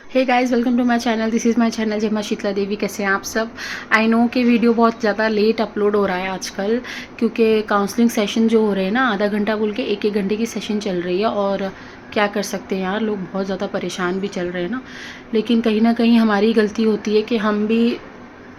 Hey guys, welcome to my channel. This is my channel Jai Maa Sheetla देवी। कैसे हैं आप सब? आई नो कि वीडियो बहुत ज़्यादा लेट अपलोड हो रहा है आजकल, क्योंकि काउंसलिंग सेशन जो हो रहे हैं ना, आधा घंटा बोल के एक घंटे की सेशन चल रही है। और क्या कर सकते हैं यार, लोग बहुत ज़्यादा परेशान भी चल रहे हैं ना। लेकिन कहीं ना कहीं हमारी गलती होती है कि हम भी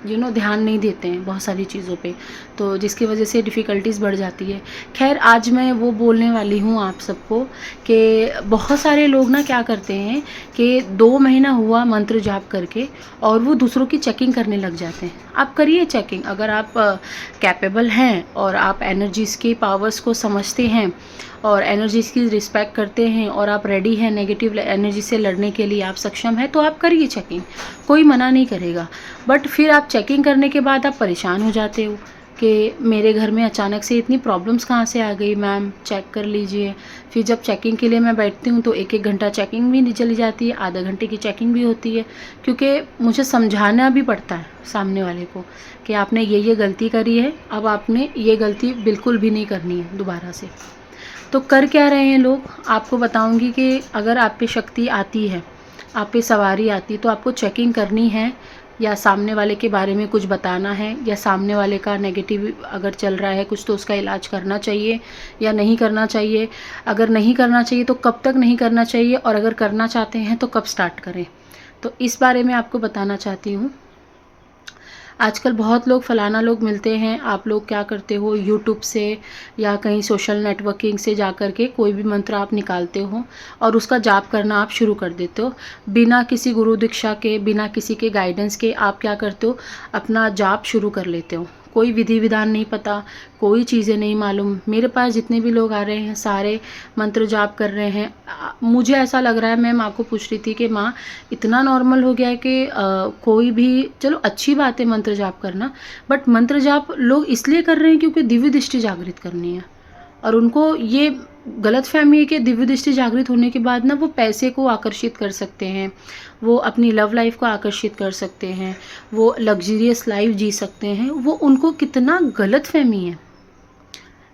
ध्यान नहीं देते हैं बहुत सारी चीज़ों पे, तो जिसकी वजह से डिफ़िकल्टीज़ बढ़ जाती है। खैर, आज मैं वो बोलने वाली हूँ आप सबको कि बहुत सारे लोग ना क्या करते हैं कि 2 महीना हुआ मंत्र जाप करके और वो दूसरों की चेकिंग करने लग जाते हैं। आप करिए चेकिंग, अगर आप कैपेबल हैं और आप एनर्जीज़ के पावर्स को समझते हैं और एनर्जीज़ की रिस्पेक्ट करते हैं और आप रेडी हैं नेगेटिव एनर्जी से लड़ने के लिए, आप सक्षम हैं, तो आप करिए चेकिंग, कोई मना नहीं करेगा। बट फिर आप चेकिंग करने के बाद आप परेशान हो जाते हो कि मेरे घर में अचानक से इतनी प्रॉब्लम्स कहाँ से आ गई मैम, चेक कर लीजिए। फिर जब चेकिंग के लिए मैं बैठती हूँ तो एक घंटा चेकिंग भी नहीं चली जाती है, आधा घंटे की चेकिंग भी होती है, क्योंकि मुझे समझाना भी पड़ता है सामने वाले को कि आपने ये गलती करी है, अब आपने ये गलती बिल्कुल भी नहीं करनी है दोबारा से। तो कर क्या रहे हैं लोग, आपको बताऊंगी कि अगर आप पे शक्ति आती है, आप पे सवारी आती है, तो आपको चेकिंग करनी है या सामने वाले के बारे में कुछ बताना है, या सामने वाले का नेगेटिव अगर चल रहा है कुछ तो उसका इलाज करना चाहिए या नहीं करना चाहिए। अगर नहीं करना चाहिए तो कब तक नहीं करना चाहिए, और अगर करना चाहते हैं तो कब स्टार्ट करें, तो इस बारे में आपको बताना चाहती हूँ। आजकल बहुत लोग फलाना लोग मिलते हैं, आप लोग क्या करते हो, यूट्यूब से या कहीं सोशल नेटवर्किंग से जा कर के कोई भी मंत्र आप निकालते हो और उसका जाप करना आप शुरू कर देते हो बिना किसी गुरु दीक्षा के, बिना किसी के गाइडेंस के। आप क्या करते हो, अपना जाप शुरू कर लेते हो, कोई विधि विधान नहीं पता, कोई चीज़ें नहीं मालूम। मेरे पास जितने भी लोग आ रहे हैं सारे मंत्र जाप कर रहे हैं। मुझे ऐसा लग रहा है, मैं माँ को पूछ रही थी कि माँ, इतना नॉर्मल हो गया है कि कोई भी, चलो अच्छी बात है मंत्र जाप करना, बट मंत्र जाप लोग इसलिए कर रहे हैं क्योंकि दिव्य दृष्टि जागृत करनी है, और उनको ये गलत फहमी है कि दिव्य दृष्टि जागृत होने के बाद ना वो पैसे को आकर्षित कर सकते हैं, वो अपनी लव लाइफ को आकर्षित कर सकते हैं, वो लग्जरियस लाइफ जी सकते हैं। वो उनको कितना गलत फहमी है।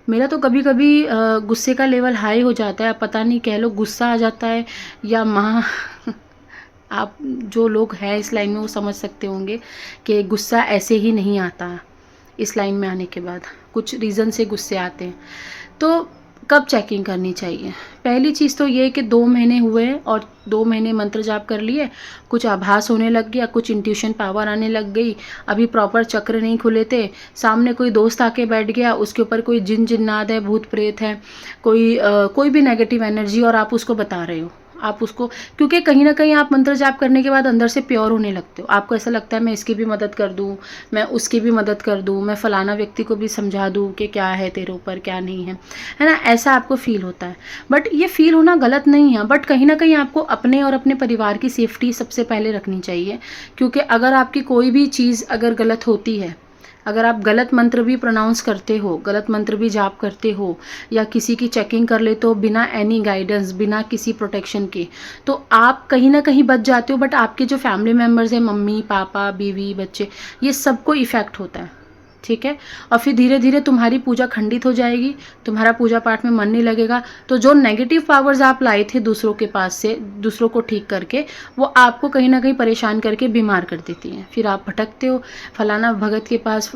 मेरा तो कभी कभी गुस्से का लेवल हाई हो जाता है, पता नहीं, कह लो गुस्सा आ जाता है या माँ आप जो लोग हैं इस लाइन में वो समझ सकते होंगे कि गुस्सा ऐसे ही नहीं आता। इस लाइन में आने के बाद कुछ रीज़न से गुस्से आते हैं। तो कब चेकिंग करनी चाहिए? पहली चीज़ तो ये कि 2 महीने हुए और 2 महीने मंत्र जाप कर लिए, कुछ आभास होने लग गया, कुछ इंट्यूशन पावर आने लग गई, अभी प्रॉपर चक्र नहीं खुले थे, सामने कोई दोस्त आके बैठ गया, उसके ऊपर कोई जिन जिन्नात है, भूत प्रेत है, कोई भी नेगेटिव एनर्जी, और आप उसको बता रहे हो, आप उसको, क्योंकि कहीं ना कहीं आप मंत्र जाप करने के बाद अंदर से प्योर होने लगते हो। आपको ऐसा लगता है मैं इसकी भी मदद कर दूं, मैं उसकी भी मदद कर दूं, मैं फलाना व्यक्ति को भी समझा दूं कि क्या है तेरे ऊपर क्या नहीं है ना, ऐसा आपको फील होता है। बट ये फील होना गलत नहीं है, बट कहीं ना कहीं आपको अपने और अपने परिवार की सेफ्टी सबसे पहले रखनी चाहिए। क्योंकि अगर आपकी कोई भी चीज़ अगर गलत होती है, अगर आप गलत मंत्र भी प्रोनाउंस करते हो, गलत मंत्र भी जाप करते हो, या किसी की चेकिंग कर लेते हो बिना एनी गाइडेंस, बिना किसी प्रोटेक्शन के, तो आप कहीं ना कहीं बच जाते हो, बट आपके जो फैमिली मेम्बर्स हैं, मम्मी पापा बीवी बच्चे, ये सबको इफ़ेक्ट होता है। ठीक है, और फिर धीरे धीरे तुम्हारी पूजा खंडित हो जाएगी, तुम्हारा पूजा पाठ में मन नहीं लगेगा, तो जो नेगेटिव पावर्स आप लाए थे दूसरों के पास से, दूसरों को ठीक करके, वो आपको कहीं ना कहीं परेशान करके बीमार कर देती हैं। फिर आप भटकते हो फलाना भगत के पास,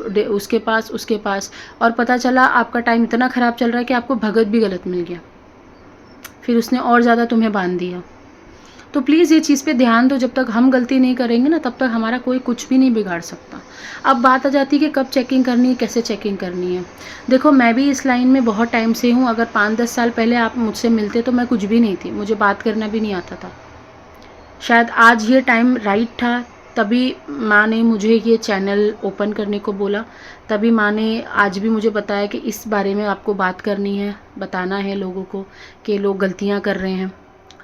उसके पास, और पता चला आपका टाइम इतना ख़राब चल रहा है कि आपको भगत भी गलत मिल गया, फिर उसने और ज़्यादा तुम्हें बांध दिया। तो प्लीज़ ये चीज़ पे ध्यान दो, जब तक हम गलती नहीं करेंगे ना तब तक हमारा कोई कुछ भी नहीं बिगाड़ सकता। अब बात आ जाती है कि कब चेकिंग करनी है, कैसे चेकिंग करनी है। देखो, मैं भी इस लाइन में बहुत टाइम से हूँ। अगर 5-10 साल पहले आप मुझसे मिलते तो मैं कुछ भी नहीं थी, मुझे बात करना भी नहीं आता था। शायद आज ये टाइम राइट था, तभी माँ ने मुझे ये चैनल ओपन करने को बोला, तभी माँ ने आज भी मुझे बताया कि इस बारे में आपको बात करनी है, बताना है लोगों को कि लोग गलतियाँ कर रहे हैं।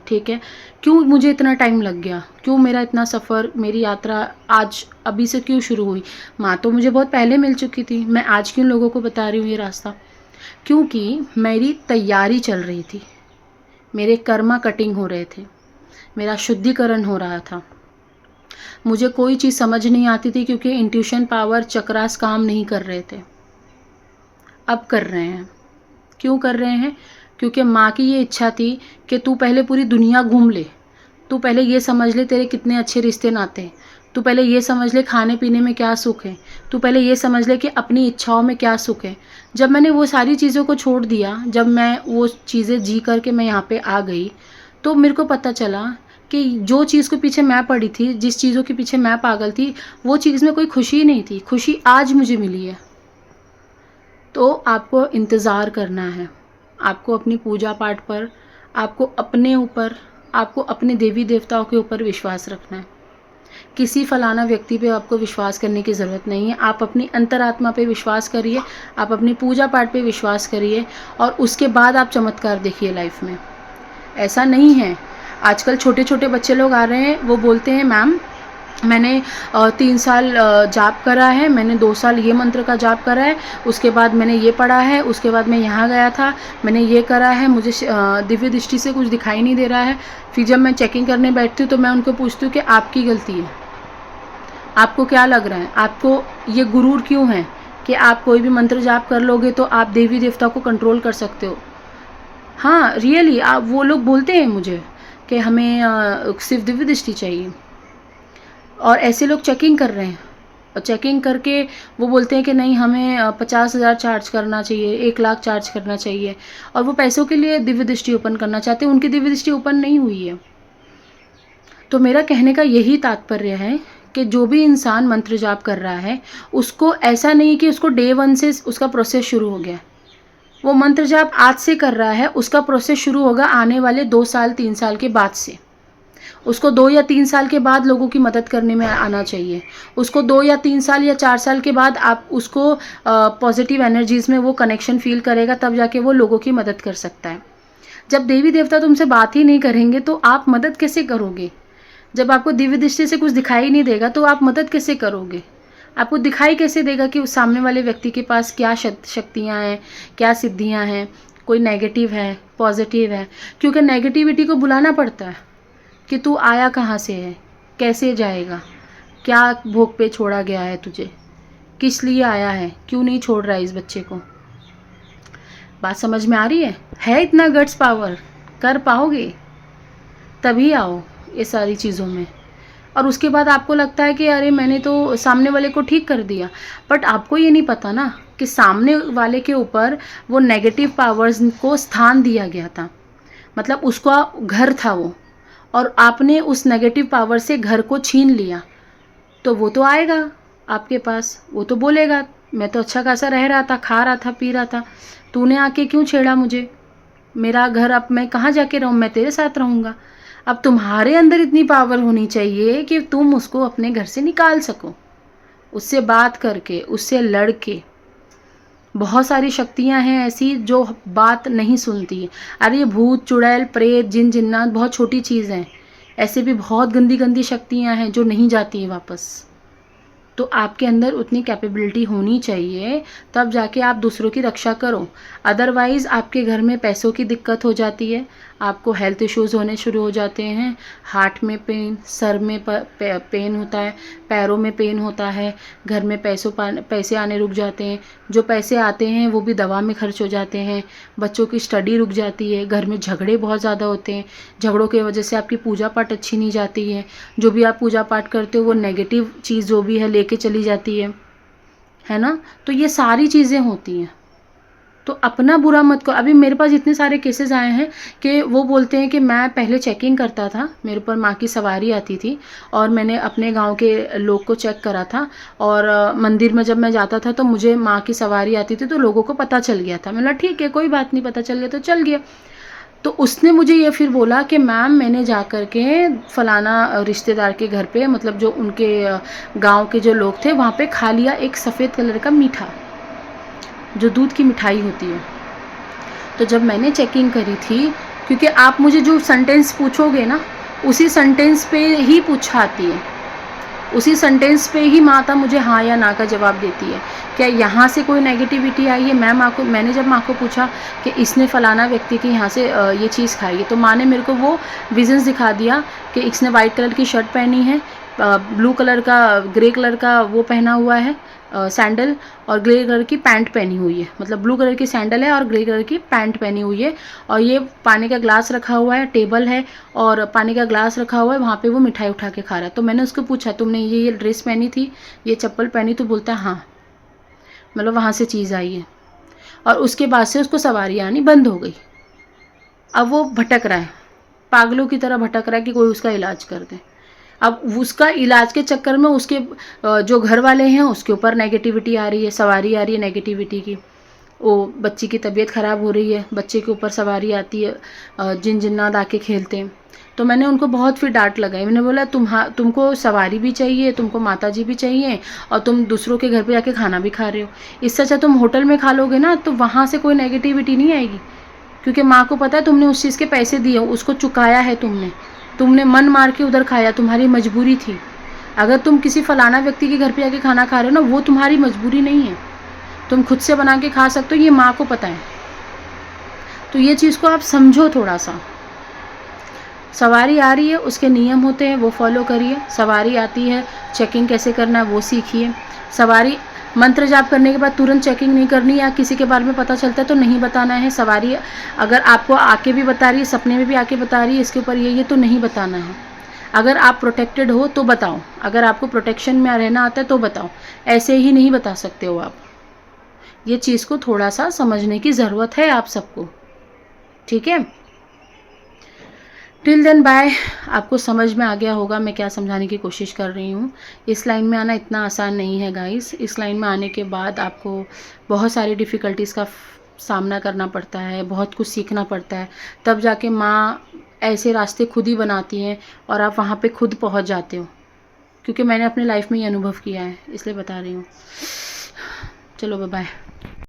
ठीक है, क्यों मुझे इतना टाइम लग गया, क्यों मेरा इतना सफ़र, मेरी यात्रा आज अभी से क्यों शुरू हुई? माँ तो मुझे बहुत पहले मिल चुकी थी, मैं आज क्यों लोगों को बता रही हूँ ये रास्ता? क्योंकि मेरी तैयारी चल रही थी, मेरे कर्मा कटिंग हो रहे थे, मेरा शुद्धिकरण हो रहा था। मुझे कोई चीज़ समझ नहीं आती थी क्योंकि इंट्यूशन पावर चक्रास काम नहीं कर रहे थे। अब कर रहे हैं। क्यों कर रहे हैं? क्योंकि माँ की ये इच्छा थी कि तू पहले पूरी दुनिया घूम ले, तू पहले ये समझ ले तेरे कितने अच्छे रिश्ते नाते हैं, तू पहले ये समझ ले खाने पीने में क्या सुख है, तू पहले ये समझ ले कि अपनी इच्छाओं में क्या सुख है। जब मैंने वो सारी चीज़ों को छोड़ दिया, जब मैं वो चीज़ें जी करके मैं यहाँ पे आ गई, तो मेरे को पता चला कि जो चीज़ के पीछे मैं पड़ी थी, जिस चीज़ों के पीछे मैं पागल थी, वो चीज़ में कोई खुशी नहीं थी। खुशी आज मुझे मिली है। तो आपको इंतज़ार करना है, आपको अपनी पूजा पाठ पर, आपको अपने ऊपर, आपको अपने देवी देवताओं के ऊपर विश्वास रखना है। किसी फलाना व्यक्ति पे आपको विश्वास करने की ज़रूरत नहीं है। आप अपनी अंतरात्मा पे विश्वास करिए, आप अपनी पूजा पाठ पे विश्वास करिए और उसके बाद आप चमत्कार देखिए लाइफ में। ऐसा नहीं है, आजकल छोटे छोटे बच्चे लोग आ रहे हैं, वो बोलते हैं मैम मैंने 3 साल जाप करा है, मैंने 2 साल ये मंत्र का जाप करा है, उसके बाद मैंने ये पढ़ा है, उसके बाद मैं यहाँ गया था, मैंने ये करा है, मुझे दिव्य दृष्टि से कुछ दिखाई नहीं दे रहा है। फिर जब मैं चेकिंग करने बैठती हूँ तो मैं उनको पूछती हूँ कि आपकी गलती है, आपको क्या लग रहा है, आपको ये गुरूर क्यों है कि आप कोई भी मंत्र जाप कर लोगे तो आप देवी देवता को कंट्रोल कर सकते हो। हाँ रियली, आप वो लोग बोलते हैं मुझे कि हमें सिर्फ दिव्य दृष्टि चाहिए, और ऐसे लोग चेकिंग कर रहे हैं और चेकिंग करके वो बोलते हैं कि नहीं हमें 50,000 चार्ज करना चाहिए, 1 लाख चार्ज करना चाहिए, और वो पैसों के लिए दिव्य दृष्टि ओपन करना चाहते हैं। उनकी दिव्य दृष्टि ओपन नहीं हुई है। तो मेरा कहने का यही तात्पर्य है कि जो भी इंसान मंत्र जाप कर रहा है, उसको ऐसा नहीं कि उसको डे 1 से उसका प्रोसेस शुरू हो गया। वो मंत्र जाप आज से कर रहा है, उसका प्रोसेस शुरू होगा आने वाले 2 साल 3 साल के बाद से। उसको 2 या 3 साल के बाद लोगों की मदद करने में आना चाहिए। उसको 2 या 3 साल या 4 साल के बाद आप उसको पॉजिटिव एनर्जीज़ में वो कनेक्शन फील करेगा, तब जाके वो लोगों की मदद कर सकता है। जब देवी देवता तुमसे बात ही नहीं करेंगे तो आप मदद कैसे करोगे? जब आपको दिव्य दृष्टि से कुछ दिखाई नहीं देगा तो आप मदद कैसे करोगे? आपको दिखाई कैसे देगा कि उस सामने वाले व्यक्ति के पास क्या शक्तियाँ हैं, क्या सिद्धियाँ हैं, कोई नेगेटिव है, पॉजिटिव है? क्योंकि नेगेटिविटी को बुलाना पड़ता है कि तू आया कहाँ से है, कैसे जाएगा, क्या भोग पे छोड़ा गया है तुझे, किस लिए आया है, क्यों नहीं छोड़ रहा है इस बच्चे को। बात समझ में आ रही है? इतना गट्स पावर, कर पाओगे तभी आओ ये सारी चीज़ों में। और उसके बाद आपको लगता है कि अरे मैंने तो सामने वाले को ठीक कर दिया, बट आपको ये नहीं पता ना कि सामने वाले के ऊपर वो नेगेटिव पावर्स को स्थान दिया गया था, मतलब उसका घर था वो, और आपने उस नेगेटिव पावर से घर को छीन लिया। तो वो तो आएगा आपके पास, वो तो बोलेगा मैं तो अच्छा खासा रह रहा था, खा रहा था, पी रहा था, तूने आके क्यों छेड़ा मुझे, मेरा घर अब मैं कहाँ जाके रहूँ, मैं तेरे साथ रहूँगा। अब तुम्हारे अंदर इतनी पावर होनी चाहिए कि तुम उसको अपने घर से निकाल सको, उससे बात करके, उससे लड़ के। बहुत सारी शक्तियां हैं ऐसी जो बात नहीं सुनती है। अरे ये भूत चुड़ैल प्रेत जिन जिन्नात बहुत छोटी चीज़ हैं, ऐसे भी बहुत गंदी गंदी शक्तियां हैं जो नहीं जाती हैं वापस। तो आपके अंदर उतनी कैपेबिलिटी होनी चाहिए, तब जाके आप दूसरों की रक्षा करो। अदरवाइज़ आपके घर में पैसों की दिक्कत हो जाती है, आपको हेल्थ इश्यूज़ होने शुरू हो जाते हैं, हार्ट में पेन, सर में पेन होता है, पैरों में पेन होता है, घर में पैसे आने रुक जाते हैं, जो पैसे आते हैं वो भी दवा में खर्च हो जाते हैं, बच्चों की स्टडी रुक जाती है, घर में झगड़े बहुत ज़्यादा होते हैं, झगड़ों की वजह से आपकी पूजा पाठ अच्छी नहीं जाती है, जो भी आप पूजा पाठ करते हो वो नेगेटिव चीज़ जो भी है लेके चली जाती है ना। तो ये सारी चीज़ें होती हैं, तो अपना बुरा मत करो। अभी मेरे पास इतने सारे केसेस आए हैं कि वो बोलते हैं कि मैं पहले चेकिंग करता था, मेरे ऊपर माँ की सवारी आती थी और मैंने अपने गांव के लोग को चेक करा था, और मंदिर में जब मैं जाता था तो मुझे माँ की सवारी आती थी तो लोगों को पता चल गया था। मैंने ठीक है कोई बात नहीं, पता चल गया तो चल गया। तो उसने मुझे ये फिर बोला कि मैम मैंने जा कर के फलाना रिश्तेदार के घर पे, मतलब जो उनके गांव के जो लोग थे वहाँ पे खा लिया एक सफ़ेद कलर का मीठा, जो दूध की मिठाई होती है। तो जब मैंने चेकिंग करी थी, क्योंकि आप मुझे जो सेंटेंस पूछोगे ना उसी सेंटेंस पे ही पूछाती है, उसी सेंटेंस पे ही माता मुझे हाँ या ना का जवाब देती है। क्या यहाँ से कोई नेगेटिविटी आई है? मैंने जब माँ को पूछा कि इसने फलाना व्यक्ति के यहाँ से ये चीज़ खाई है, तो माँ ने मेरे को वो विजन्स दिखा दिया कि इसने वाइट कलर की शर्ट पहनी है, ब्लू कलर का, ग्रे कलर का वो पहना हुआ है, सैंडल और ग्रे कलर की पैंट पहनी हुई है, मतलब ब्लू कलर की सैंडल है और ग्रे कलर की पैंट पहनी हुई है। और ये पानी का ग्लास रखा हुआ है, टेबल है और पानी का ग्लास रखा हुआ है, वहाँ पे वो मिठाई उठा के खा रहा है। तो मैंने उसको पूछा तुमने ये ड्रेस पहनी थी, ये चप्पल पहनी? तो बोलता है हाँ, मतलब वहाँ से चीज़ आई है। और उसके बाद से उसको सवारी आनी बंद हो गई। अब वो भटक रहा है, पागलों की तरह भटक रहा है कि कोई उसका इलाज कर दे। अब उसका इलाज के चक्कर में उसके जो घर वाले हैं उसके ऊपर नेगेटिविटी आ रही है, सवारी आ रही है नेगेटिविटी की। वो बच्ची की तबीयत ख़राब हो रही है, बच्चे के ऊपर सवारी आती है, जिन जिन्नात आके खेलते हैं। तो मैंने उनको बहुत फिर डांट लगाई। मैंने बोला तुमको सवारी भी चाहिए, तुमको माता जी भी चाहिए और तुम दूसरों के घर पे जाके खाना भी खा रहे हो। इससे अच्छा तुम होटल में खा लोगे ना, तो वहाँ से कोई नेगेटिविटी नहीं आएगी, क्योंकि माँ को पता है तुमने उस चीज़ के पैसे दिए, उसको चुकाया है तुमने मन मार के उधर खाया, तुम्हारी मजबूरी थी। अगर तुम किसी फलाना व्यक्ति के घर पे जाके खाना खा रहे हो ना, वो तुम्हारी मजबूरी नहीं है, तुम खुद से बना के खा सकते हो, ये माँ को पता है। तो ये चीज़ को आप समझो थोड़ा सा। सवारी आ रही है, उसके नियम होते हैं, वो फॉलो करिए। सवारी आती है, चेकिंग कैसे करना है वो सीखिए। सवारी मंत्र जाप करने के बाद तुरंत चेकिंग नहीं करनी, या किसी के बारे में पता चलता है तो नहीं बताना है। सवारी अगर आपको आके भी बता रही है, सपने में भी आके बता रही है इसके ऊपर ये तो नहीं बताना है। अगर आप प्रोटेक्टेड हो तो बताओ, अगर आपको प्रोटेक्शन में रहना आता है तो बताओ, ऐसे ही नहीं बता सकते हो आप। ये चीज़ को थोड़ा सा समझने की ज़रूरत है आप सबको, ठीक है। Till then bye. आपको समझ में आ गया होगा मैं क्या समझाने की कोशिश कर रही हूँ। इस लाइन में आना इतना आसान नहीं है गाइस। इस लाइन में आने के बाद आपको बहुत सारी डिफ़िकल्टीज़ का सामना करना पड़ता है, बहुत कुछ सीखना पड़ता है, तब जाके माँ ऐसे रास्ते खुद ही बनाती हैं और आप वहाँ पे खुद पहुँच जाते हो। क्योंकि मैंने अपने लाइफ में ये अनुभव किया है, इसलिए बता रही हूँ। चलो बाय बाय।